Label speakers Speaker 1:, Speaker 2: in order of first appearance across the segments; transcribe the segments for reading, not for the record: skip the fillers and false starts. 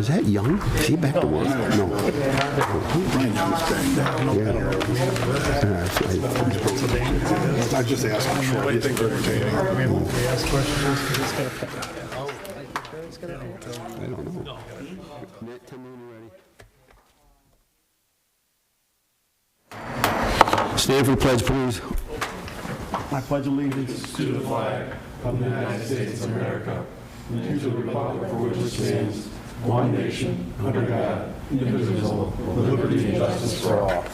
Speaker 1: is that Young? Is he back to work? No.
Speaker 2: Brian Young's staying down. I just asked him for it. He's entertaining.
Speaker 1: I don't know. Matt, tell me when you're ready. Stand for the pledge, please.
Speaker 3: I pledge allegiance
Speaker 4: to the flag of the United States of America and to the republic for which it stands, one nation, under God, indivisible, with liberty and justice for all.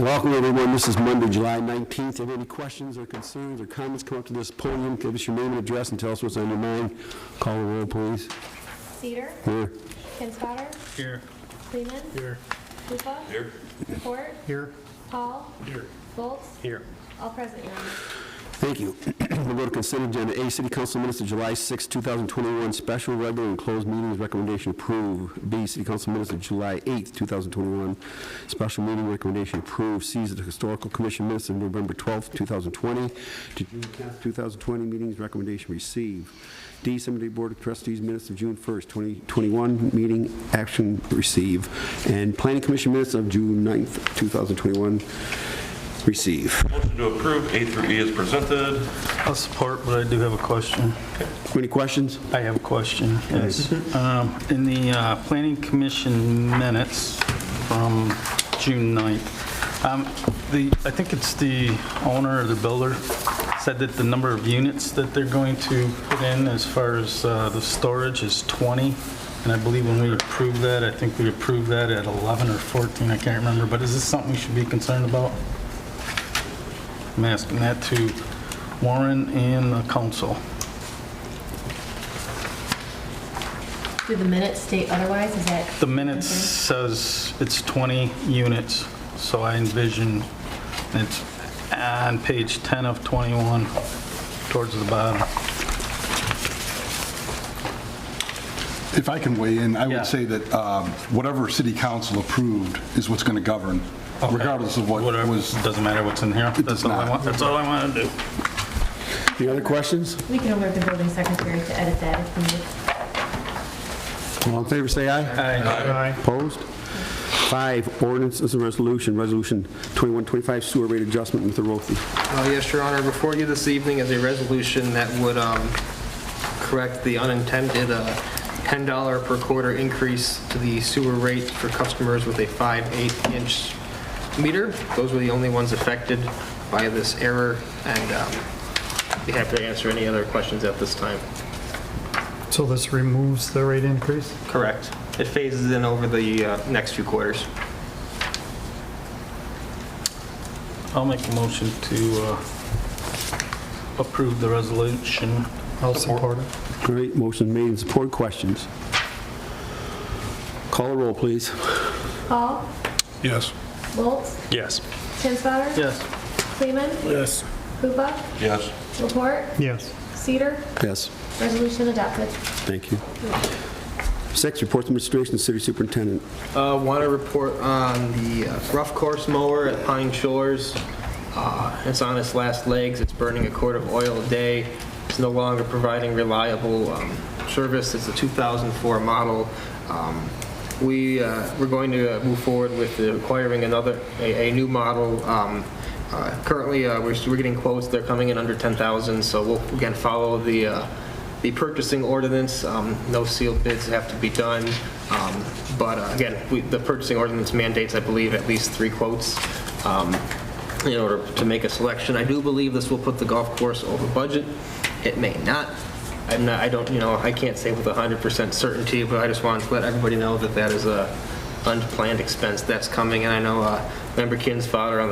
Speaker 1: Welcome, everyone. This is Monday, July 19th. If you have any questions or concerns or comments, come up to this podium, give us your name and address, and tell us what's on your mind. Call the roll, please.
Speaker 5: Cedar.
Speaker 1: Here.
Speaker 5: Kinsfater.
Speaker 3: here.
Speaker 5: Freeman.
Speaker 3: Here.
Speaker 5: Lupa.
Speaker 4: Here.
Speaker 5: Report.
Speaker 3: Here.
Speaker 5: Paul.
Speaker 4: Here.
Speaker 5: Volz.
Speaker 3: Here.
Speaker 5: All present, Your Honor.
Speaker 1: Thank you. We'll go to consent agenda. A, City Council minutes of July 6, 2021, special, regular, and closed meetings, recommendation approved. B, City Council minutes of July 8, 2021, special meeting, recommendation approved. C is the Historical Commission minutes of November 12, 2020 to June 10th, 2020 meetings, recommendation received. D, Cemetery Board of Trustees minutes of June 1st, 2021 meeting, action receive. And Planning Commission minutes of June 9th, 2021 receive.
Speaker 4: Motion to approve A through E is presented.
Speaker 3: I'll support, but I do have a question.
Speaker 1: Any questions?
Speaker 3: I have a question, yes. In the Planning Commission minutes from June 9th, I think it's the owner or the builder said that the number of units that they're going to put in as far as the storage is 20. And I believe when we approved that, I think we approved that at 11 or 14, I can't remember. But is this something we should be concerned about? I'm asking that to Warren and the council.
Speaker 5: Do the minutes state otherwise? Is that?
Speaker 3: The minutes says it's 20 units, so I envision it's on page 10 of 21 towards the bottom.
Speaker 2: If I can weigh in, I
Speaker 3: Yeah.
Speaker 2: would say that whatever city council approved is what's going to govern,
Speaker 3: Okay.
Speaker 2: regardless of what
Speaker 3: Whatever,
Speaker 2: was.
Speaker 3: doesn't matter what's in here. That's all I
Speaker 2: not.
Speaker 3: want. That's all I want to do.
Speaker 1: Any other questions?
Speaker 5: We can alert the building secretary to edit that if needed.
Speaker 1: All in favor, say aye.
Speaker 3: Aye.
Speaker 1: Opposed? 5, ordinances and resolution. Resolution 2125, sewer rate adjustment. Mr. Rothi.
Speaker 6: Yes, Your Honor. Before you this evening is a resolution that would correct the unintended $10 per quarter increase to the sewer rate for customers with a 5/8-inch meter. Those were the only ones affected by this error, and I'd be happy to answer any other questions at this time.
Speaker 7: So this removes the rate increase?
Speaker 6: Correct. It phases in over the next few quarters.
Speaker 3: I'll make a motion to approve the resolution.
Speaker 7: I'll support it.
Speaker 1: Great, motion made and support. Questions? Call the roll, please.
Speaker 5: Paul.
Speaker 2: Yes.
Speaker 5: Volz.
Speaker 4: Yes.
Speaker 5: Kinsfater.
Speaker 3: Yes.
Speaker 5: Freeman.
Speaker 3: Yes.
Speaker 5: Lupa.
Speaker 4: Yes.
Speaker 5: Report.
Speaker 7: Yes.
Speaker 5: Cedar.
Speaker 1: Yes.
Speaker 5: Resolution adopted.
Speaker 1: Thank you. 6, reports of administration, city superintendent.
Speaker 6: Want to report on the rough course mower at Pine Shores. It's on its last legs. It's burning a quart of oil a day. It's no longer providing reliable service. It's a 2004 model. We're going to move forward with acquiring a new model. Currently, we're getting quotes. They're coming in under 10,000. So we'll again follow the purchasing ordinance. No sealed bids have to be done. But again, the purchasing ordinance mandates, I believe, at least 3 quotes in order to make a selection. I do believe this will put the golf course over budget. It may not. I can't say with 100% certainty, but I just wanted to let everybody know that that is a unplanned expense that's coming. And I know Member Kinsfater on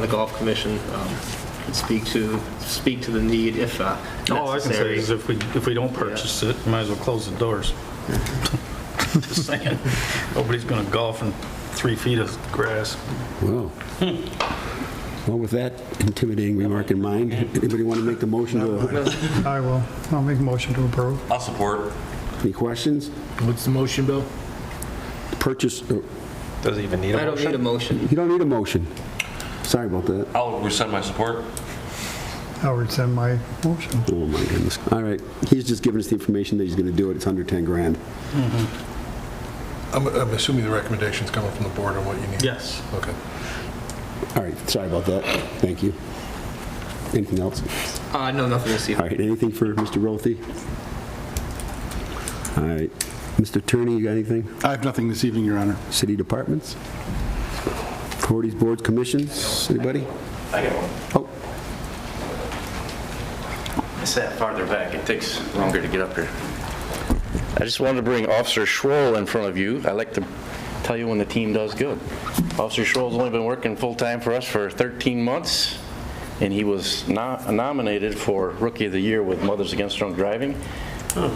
Speaker 6: the golf commission can speak to the need if necessary.
Speaker 3: All I can say is if we don't purchase it, we might as well close the doors. Just saying, nobody's going to golf in 3 feet of grass.
Speaker 1: Well, with that intimidating remark in mind, anybody want to make the motion to...
Speaker 7: I will. I'll make a motion to approve.
Speaker 4: I'll support.
Speaker 1: Any questions?
Speaker 8: What's the motion, Bill?
Speaker 1: Purchase...
Speaker 4: Does it even need a
Speaker 6: I don't need a motion.
Speaker 1: You don't need a motion. Sorry about that.
Speaker 4: I'll rescind my support.
Speaker 7: I'll rescind my motion.
Speaker 1: Oh, my goodness. All right. He's just giving us the information that he's going to do it. It's under 10 grand.
Speaker 8: I'm assuming the recommendation's coming from the board on what you need?
Speaker 3: Yes.
Speaker 8: Okay.
Speaker 1: All right. Sorry about that. Thank you. Anything else?
Speaker 6: No, nothing this evening.
Speaker 1: All right. Anything for Mr. Rothie? All right. Mr. Attorney, you got anything?
Speaker 2: I have nothing this evening, Your Honor.
Speaker 1: City departments? Authorities, boards, commissions? Anybody?
Speaker 9: I got one.
Speaker 1: Oh,
Speaker 9: I sat farther back. It takes longer to get up here. I just wanted to bring Officer Schroll in front of you. I like to tell you when the team does good. Officer Schroll's only been working full-time for us for 13 months, and he was nominated for Rookie of the Year with Mothers Against Drunk Driving.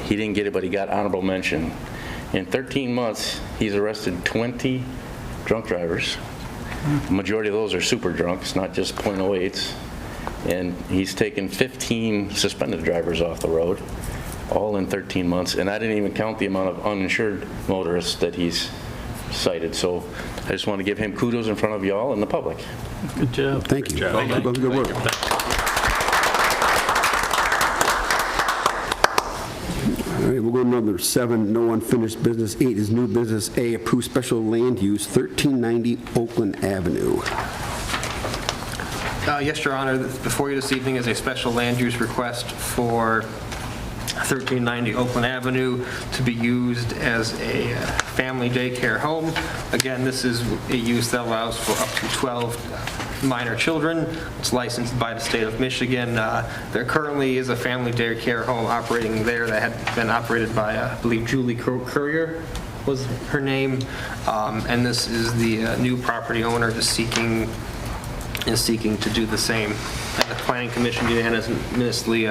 Speaker 9: He didn't get it, but he got honorable mention. In 13 months, he's arrested 20 drunk drivers. The majority of those are super drunks, not just .08s. And he's taken 15 suspended drivers off the road, all in 13 months. And I didn't even count the amount of uninsured motorists that he's cited. So I just want to give him kudos in front of y'all and the public.
Speaker 3: Good job.
Speaker 1: thank you. Keep up the good work. All right, we'll go to number 7, no unfinished business. 8 is new business. A, approve special land use, 1390 Oakland Avenue.
Speaker 6: Yes, Your Honor, before you this evening is a special land use request for 1390 Oakland Avenue to be used as a family daycare home. Again, this is a use that allows for up to 12 minor children. It's licensed by the state of Michigan. There currently is a family daycare home operating there that had been operated by, I believe, Julie Courier was her name. And this is the new property owner is seeking to do the same. And the Planning Commission unanimously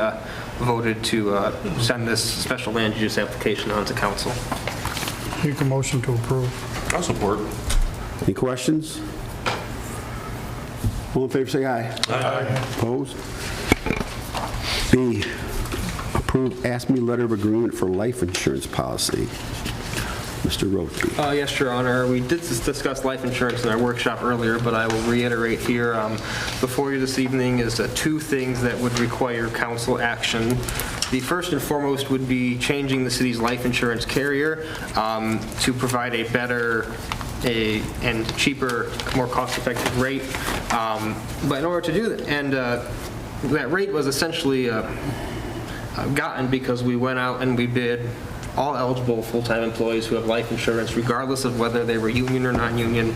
Speaker 6: voted to send this special land use application on to council.
Speaker 7: Make a motion to approve.
Speaker 8: I'll support.
Speaker 1: Any questions? All in favor, say aye. Aye. Opposed? B, approve ASME letter of agreement for life insurance policy. Mr. Rothie.
Speaker 6: Yes, Your Honor. We did discuss life insurance in our workshop earlier, but I will reiterate here before you this evening is 2 things that would require council action. The first and foremost would be changing the city's life insurance carrier to provide a better and cheaper, more cost-effective rate. But in order to do that, and that rate was essentially gotten because we went out and we bid all eligible full-time employees who have life insurance, regardless of whether they were union or non-union.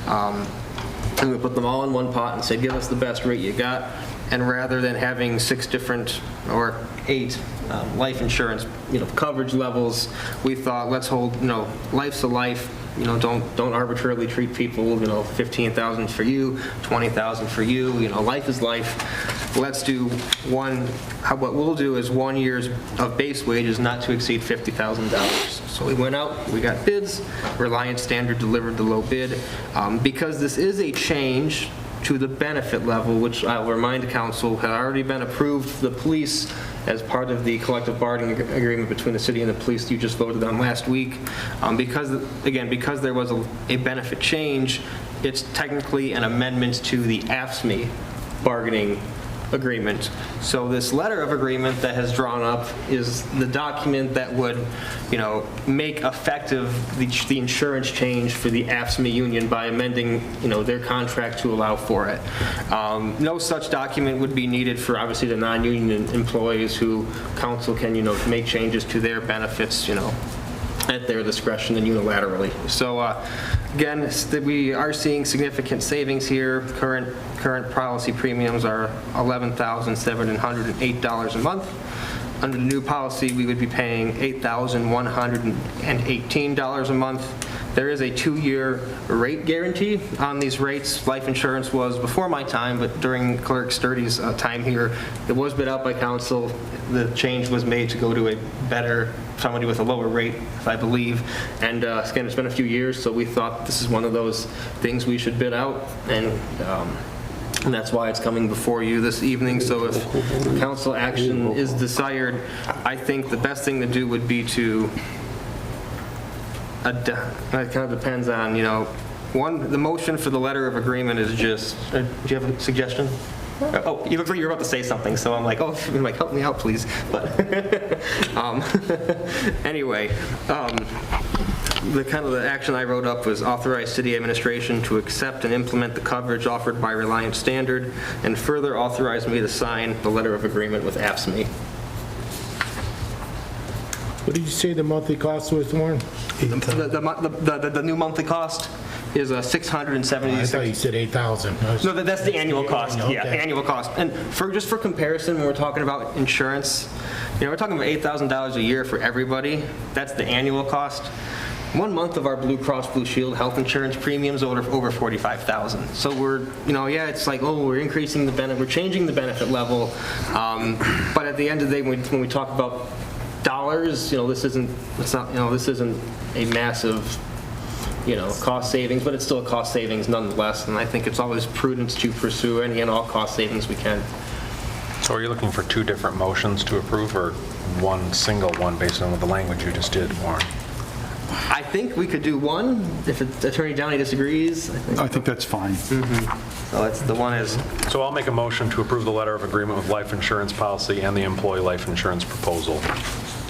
Speaker 6: And we put them all in one pot and said, give us the best rate you got. And rather than having 6 different or 8 life insurance, coverage levels, we thought, let's hold, life's a life. Don't arbitrarily treat people, 15,000 for you, 20,000 for you, life is life. Let's do what we'll do is 1 year's of base wages not to exceed $50,000. So we went out, we got bids, Reliance Standard delivered the low bid. Because this is a change to the benefit level, which I'll remind council had already been approved for the police as part of the collective bargaining agreement between the city and the police you just voted on last week. Because there was a benefit change, it's technically an amendment to the AFSCME bargaining agreement. So this letter of agreement that has drawn up is the document that would, make effective the insurance change for the AFSCME union by amending, their contract to allow for it. No such document would be needed for obviously the non-union employees who council can, make changes to their benefits, at their discretion and unilaterally. So again, we are seeing significant savings here. Current policy premiums are $11,708 a month. Under the new policy, we would be paying $8,118 a month. There is a 2-year rate guarantee on these rates. Life insurance was before my time, but during Clerk Sturdy's time here, it was bid out by council. The change was made to go to a better, somebody with a lower rate, I believe. And again, it's been a few years, so we thought this is one of those things we should bid out, and that's why it's coming before you this evening. So if council action is desired, I think the best thing to do would be to it kind of depends on, the motion for the letter of agreement is just, do you have a suggestion? Oh, you were about to say something, so I'm like, help me out, please. But anyway, the action I wrote up was authorize city administration to accept and implement the coverage offered by Reliance Standard, and further authorize me to sign the letter of agreement with AFSCME.
Speaker 10: What did you say the monthly cost was, Warren?
Speaker 6: The new monthly cost is $676.
Speaker 10: I thought you said 8,000.
Speaker 6: No, that's the annual cost. Yeah,
Speaker 10: Okay.
Speaker 6: annual cost. And just for comparison, when we're talking about insurance, we're talking about $8,000 a year for everybody. That's the annual cost. 1 month of our Blue Cross Blue Shield health insurance premiums over $45,000. So we're, it's like, we're increasing the benefit, we're changing the benefit level. But at the end of the day, when we talk about dollars, this isn't a massive, cost savings, but it's still a cost savings nonetheless. And I think it's always prudent to pursue any and all cost savings we can.
Speaker 8: So are you looking for two different motions to approve, or one single one based on the language you just did, Warren?
Speaker 6: I think we could do one if Attorney Downey disagrees.
Speaker 2: I think that's fine.
Speaker 6: So that's the one is.
Speaker 8: So I'll make a motion to approve the letter of agreement with life insurance policy and the employee life insurance proposal.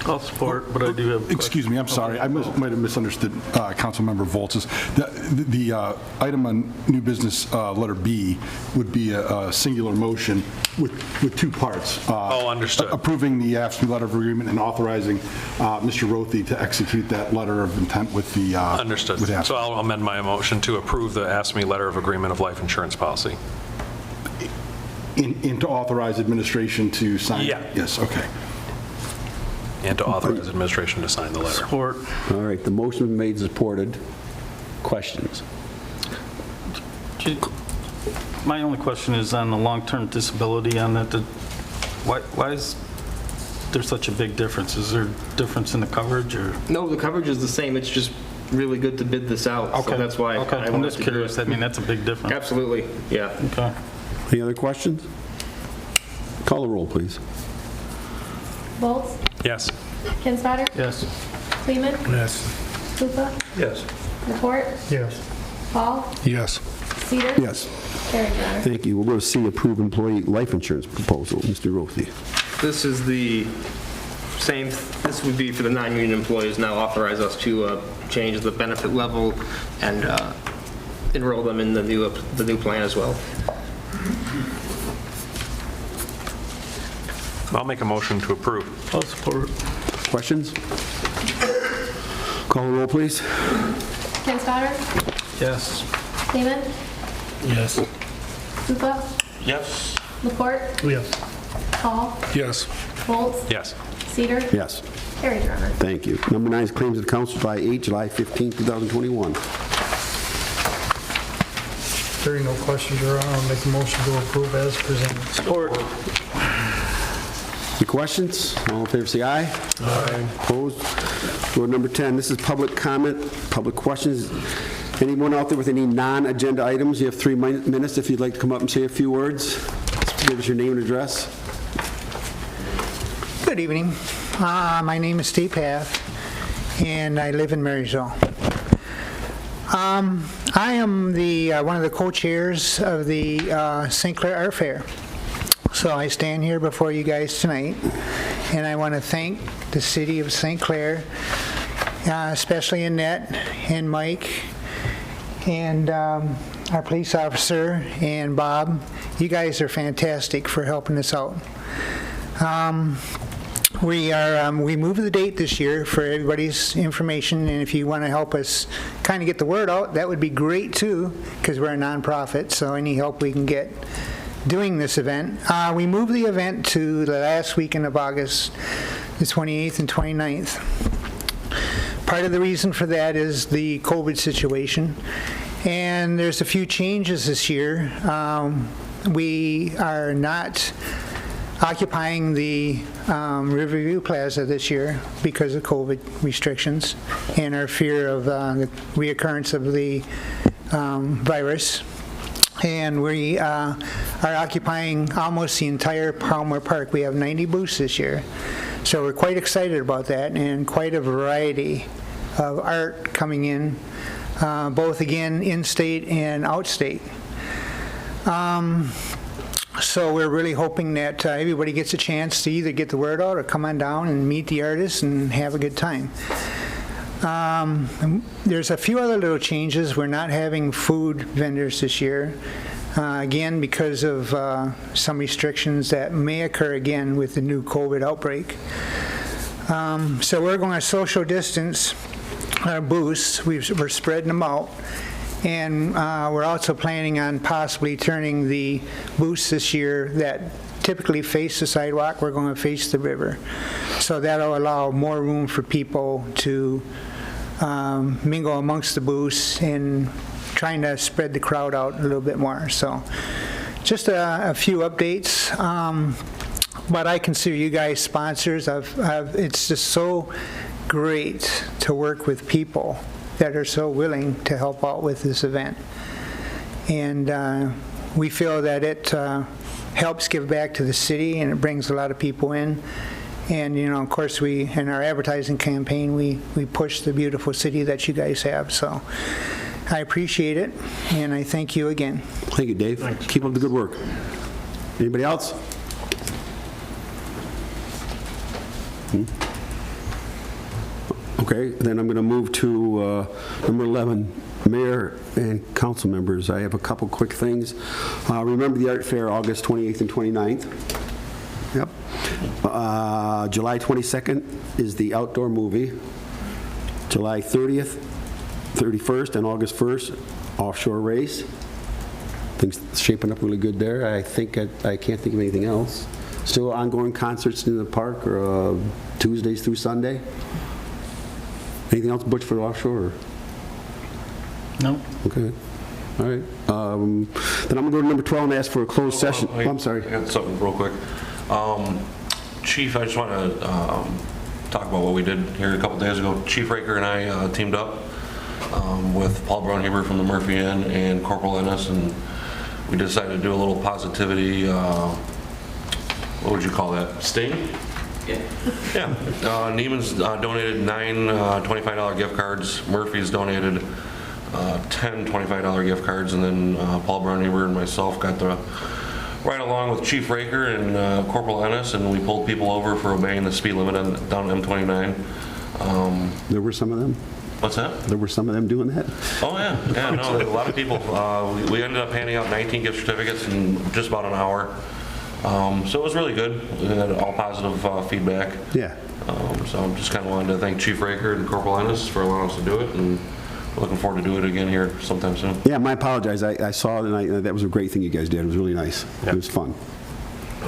Speaker 3: I'll support, but I do have a
Speaker 2: Excuse me, I'm sorry. I might have misunderstood Councilmember Volz's. The item on new business, letter B, would be a singular motion with two parts.
Speaker 8: Understood.
Speaker 2: Approving the AFSCME letter of agreement and authorizing Mr. Rothy to execute that letter of intent with the
Speaker 8: Understood.
Speaker 2: with AFSCME.
Speaker 8: So I'll amend my motion to approve the AFSCME letter of agreement of life insurance policy.
Speaker 2: And to authorize administration to sign?
Speaker 8: Yeah.
Speaker 2: Yes, okay.
Speaker 8: And to authorize administration to sign the letter.
Speaker 3: support.
Speaker 1: All right, the motion is made and supported. Questions?
Speaker 3: My only question is on the long-term disability on that. Why is there such a big difference? Is there a difference in the coverage, or?
Speaker 6: No, the coverage is the same. It's just really good to bid this out.
Speaker 3: Okay.
Speaker 6: So that's why
Speaker 3: Okay,
Speaker 6: I
Speaker 3: I'm
Speaker 6: wanted
Speaker 3: just
Speaker 6: to do
Speaker 3: curious.
Speaker 6: it.
Speaker 3: I mean, that's a big difference.
Speaker 6: Absolutely, yeah.
Speaker 3: Okay.
Speaker 1: Any other questions? Call the roll, please.
Speaker 5: Volz,
Speaker 8: Yes.
Speaker 5: Kinsfater,
Speaker 3: Yes.
Speaker 5: Kleeman,
Speaker 10: Yes.
Speaker 5: Stupa,
Speaker 8: Yes.
Speaker 5: Report,
Speaker 7: Yes.
Speaker 5: Paul,
Speaker 2: Yes.
Speaker 5: Cedar.
Speaker 1: Yes.
Speaker 5: Carried, Your Honor.
Speaker 1: Thank you. We'll go to C, approve employee life insurance proposal. Mr. Rothy.
Speaker 6: This is the same, this would be for the non-union employees, now authorize us to change the benefit level and enroll them in the new plan as well.
Speaker 8: I'll make a motion to approve.
Speaker 3: I'll support.
Speaker 1: Questions? Call the roll, please.
Speaker 5: Kinsfater,
Speaker 3: Yes.
Speaker 5: Kleeman,
Speaker 10: Yes.
Speaker 5: Stupa,
Speaker 8: Yes.
Speaker 5: Report,
Speaker 7: Yes.
Speaker 5: Paul,
Speaker 2: Yes.
Speaker 5: Volz,
Speaker 8: Yes.
Speaker 5: Cedar.
Speaker 1: Yes.
Speaker 5: Carried, Your Honor.
Speaker 1: Thank you. Number 9 is claims of the council, July 15, 2021.
Speaker 7: Hearing no questions, Your Honor, I'll make a motion to approve as presented.
Speaker 3: Support.
Speaker 1: Any questions? All in favor, say aye. Aye. Opposed? Go to number 10. This is public comment, public questions. Anyone out there with any non-agenda items? You have 3 minutes if you'd like to come up and say a few words. Give us your name and address.
Speaker 11: Good evening. My name is Steve Path, and I live in Marysville. I am one of the co-chairs of the St. Clair Art Fair. So I stand here before you guys tonight, and I want to thank the city of St. Clair, especially Annette and Mike, and our police officer and Bob. You guys are fantastic for helping us out. We moved the date this year for everybody's information, and if you want to help us kind of get the word out, that would be great too, because we're a nonprofit, so any help we can get doing this event. We moved the event to the last weekend of August, the 28th and 29th. Part of the reason for that is the COVID situation, and there's a few changes this year. We are not occupying the Riverview Plaza this year because of COVID restrictions and our fear of the reoccurrence of the virus. And we are occupying almost the entire Palmer Park. We have 90 booths this year. So we're quite excited about that, and quite a variety of art coming in, both again in-state and out-state. So we're really hoping that everybody gets a chance to either get the word out or come on down and meet the artists and have a good time. There's a few other little changes. We're not having food vendors this year, again, because of some restrictions that may occur again with the new COVID outbreak. So we're going to social distance our booths. We're spreading them out. And we're also planning on possibly turning the booths this year that typically face the sidewalk, we're going to face the river. So that'll allow more room for people to mingle amongst the booths and trying to spread the crowd out a little bit more. So just a few updates. But I consider you guys sponsors. It's just so great to work with people that are so willing to help out with this event. And we feel that it helps give back to the city, and it brings a lot of people in. And, you know, of course, in our advertising campaign, we push the beautiful city that you guys have. So I appreciate it, and I thank you again.
Speaker 1: Thank you, Dave. Keep up the good work. Anybody else? Okay, then I'm going to move to number 11, Mayor and council members. I have a couple quick things. Remember the art fair, August 28th and 29th. Yep. July 22nd is the outdoor movie. July 30th, 31st, and August 1st, offshore race. Things shaping up really good there. I think I can't think of anything else. Still ongoing concerts in the park, or Tuesdays through Sunday. Anything else, Butch, for the offshore? Or?
Speaker 3: No.
Speaker 1: Okay. All right. Then I'm going to go to number 12 and ask for a closed session. Oh, I'm sorry.
Speaker 12: I got something real quick. Chief, I just want to talk about what we did here a couple days ago. Chief Raker and I teamed up with Paul Brownhaber from the Murphy Inn and Corporal Ennis, and we decided to do a little positivity, what would you call that, sting? Yeah. Neiman's donated 9 $25 gift cards. Murphy's donated 10 $25 gift cards, and then Paul Brownhaber and myself got the right along with Chief Raker and Corporal Ennis, and we pulled people over for obeying the speed limit down M29.
Speaker 1: There were some of them?
Speaker 12: What's that?
Speaker 1: There were some of them doing that?
Speaker 12: Oh, yeah. Yeah, no, a lot of people. We ended up handing out 19 gift certificates in just about an hour. So it was really good. We had all positive feedback.
Speaker 1: Yeah.
Speaker 12: So I just kind of wanted to thank Chief Raker and Corporal Ennis for allowing us to do it, and looking forward to doing it again here sometime soon.
Speaker 1: Yeah, I apologize. I saw it, and that was a great thing you guys did. It was really nice. It was fun.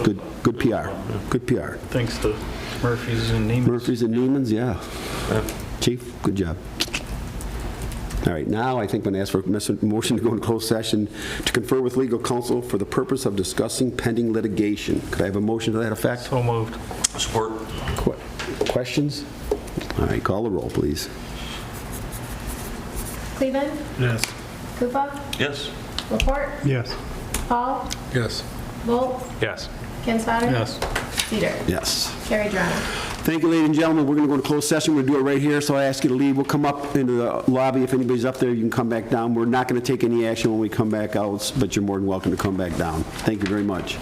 Speaker 1: Good PR. Good PR.
Speaker 3: Thanks to Murphy's and Neiman's.
Speaker 1: Murphy's and Neiman's, yeah. Chief, good job. All right, now I think I'm going to ask for a motion to go into closed session to confer with legal counsel for the purpose of discussing pending litigation. Could I have a motion to that effect?
Speaker 3: So moved.
Speaker 12: Support.
Speaker 1: Questions? All right, call the roll, please.
Speaker 5: Cleveland?
Speaker 10: Yes.
Speaker 5: Koopa?
Speaker 12: Yes.
Speaker 5: Laporte?
Speaker 7: Yes.
Speaker 5: Paul?
Speaker 10: Yes.
Speaker 5: Volt?
Speaker 8: Yes.
Speaker 5: Kinsfater?
Speaker 3: Yes.
Speaker 5: Cedar?
Speaker 1: Yes.
Speaker 5: Carrie Drown.
Speaker 1: Thank you, ladies and gentlemen. We're going to go into closed session. We're going to do it right here, so I ask you to leave. We'll come up into the lobby. If anybody's up there, you can come back down. We're not going to take any action when we come back out, but you're more than welcome to come back down. Thank you very much.